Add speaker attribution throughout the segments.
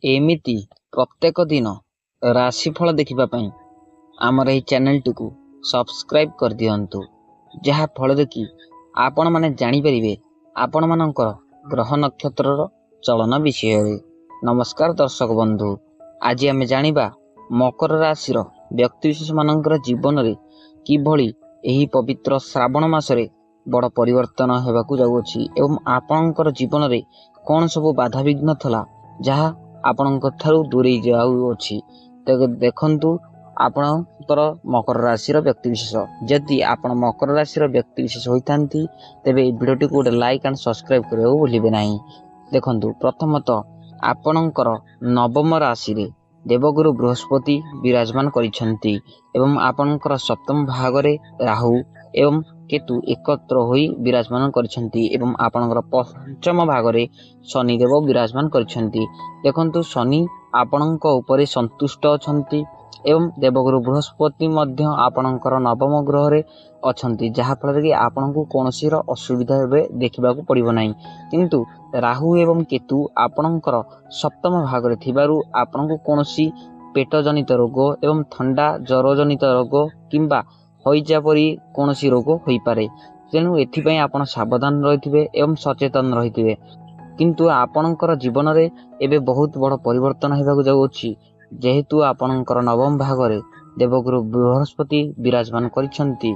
Speaker 1: एमिति प्रत्येक दिन राशिफल देखिबा पई आमर एही चैनल टी सब्सक्राइब कर दियंतु, जहा फल कि आपण माने जानि परिबे आपण मानकर ग्रह नक्षत्र चलन विषय। नमस्कार दर्शक बंधु, आज आमे जानिबा मकर राशि व्यक्तिविशेष मानकर जीवन रे किभली एही पवित्र श्रावण मासरे बड़ परिवर्तन हेबाकू जाउछि एवं आपणकर जीवन रे कौन सब बाधा विघ्न थला जहा आपणक ठारू दूरे जाउछि। देखंतु आपणकर मकर राशि व्यक्तिविशेष जदि आपण मकर राशि व्यक्तिविशेष होइथांती तेबे ए वीडियो को गोटे लाइक एंड सब्सक्राइब करियो भूलिबे नाही। देखंतु प्रथमतः आपणकर नवम राशि रे देवगुरु बृहस्पति विराजमान करिसेंती एवं आपणकर सप्तम भाग रे राहु एवं केतु एकत्र होई विराजमान करिसेंती एवं आपणकर पंचम भाग रे शनि देव विराजमान करिसेंती। देखंतु शनि आपणक ऊपर संतुष्ट अछंती एवं देवगुरु बृहस्पति मध्य आपणकर नवम ग्रह रे अछंती, जहा फल कि आपणकू कोनोसी असुविधा देखा पड़ो ना। किंतु राहु एवं केतु आपणकर सप्तम भाग रे थिबारु आपणकू कोनोसी पेट जनित रोग एवं ठंडा जर जनित रोग किंबा हईजा परी कोनोसी रोग होई पारे। तेणु एथिपई आपण सावधान रहिथिबे एवं सचेतन रहिथिबे। किंतु आपणकर जीवन रे एबे बहुत बड़ परिवर्तन हेबाकू जाउछि, जेहेतु आपणकर नवम भाग रे देवगुरु बृहस्पति विराजमान करिसेंती।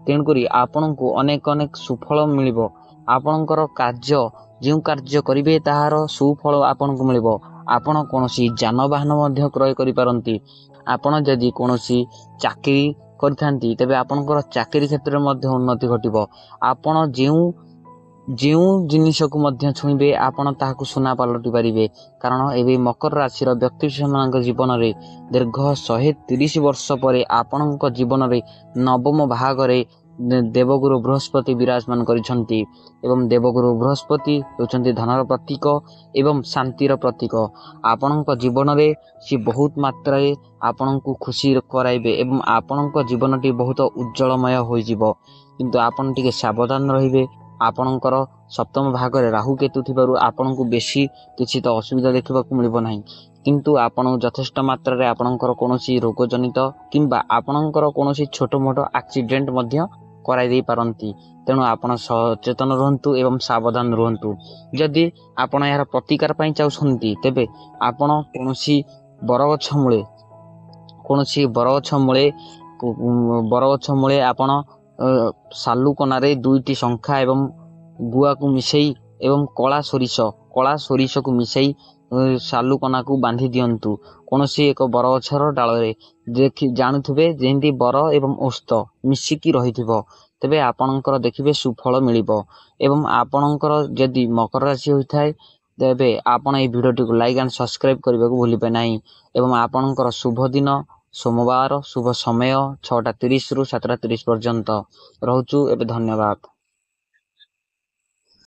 Speaker 1: तेणुकरी आपणकू अनेक अनेक सुफल मिलिबो। आपणकर कार्य जो कार्य करिवे ताहार सुफल आपणकू मिलिबो। आपण कोनोसी जानवाहन मध्य क्रय करि पारंती। आपण जदि कोनोसी चाकरी करथांती तेबे आपणकर चाकरी क्षेत्र में मध्य उन्नति घटिबो। आपण जेउ जिनिस को मध्य छुईबे आपण ताहाकू सुना पलटि पारिबे, कारण एबे मकर राशि व्यक्तिविशेष मानक जीवन रे दीर्घ 130 वर्ष पर आपणक जीवन रे नवम भाग रे देवगुरु बृहस्पति विराजमान करिसेंती एवं देवगुरु बृहस्पति होचंती धनर प्रतीक एवं शांतिर प्रतीक। आपणक जीवन रे सी बहुत मात्रा रे आपणकू खुशी कराइबे एवं आपणक जीवनटी बहुत उज्जवलमय होई जिवो। किंतु आपण टिके सावधान रहिबे। आपणकर सप्तम भाग रे राहु केतु थिबारु आपणकू बेसी किछि तो असुविधा देखिबाकू मिलिबो नाही। किंतु आपण यथेष्ट मात्रा रे आपणकर कोनोसी रोग जनित किंबा आपणकर कोनोसी छोटो मोटो एक्सीडेंट मध्य कराई दे पारंती। तेणु आपण सचेतन रहंतु एवं सावधान रहंतु। जदि आपण यार प्रतिकार पई चाहउछंती तेबे आपण कोनोसी बरगछ मूले आपण सालू कनारे 2टी शंखा एवं गुआ को मिसई एवं कला सोरिष को मिसई सालू कना को बांधी दियंतु कोनोसी एक बरगछर डाल रे। देखि जानुथुबे जेंती बर एवं ओस्त मिसिकी रहिथिबो तेबे आपणकर देखिबे सुफल मिलिबो। एवं आपणकर जदि मकर राशि होइथाय तेबे आपण ए वीडियो को लाइक एंड सब्सक्राइब करबाकू भूलिबे नाही। एवं आपणकर शुभ दिन सोमवार शुभ समय 6:30 रु 7:30 पर्यंत रहउचु। एबे धन्यवाद।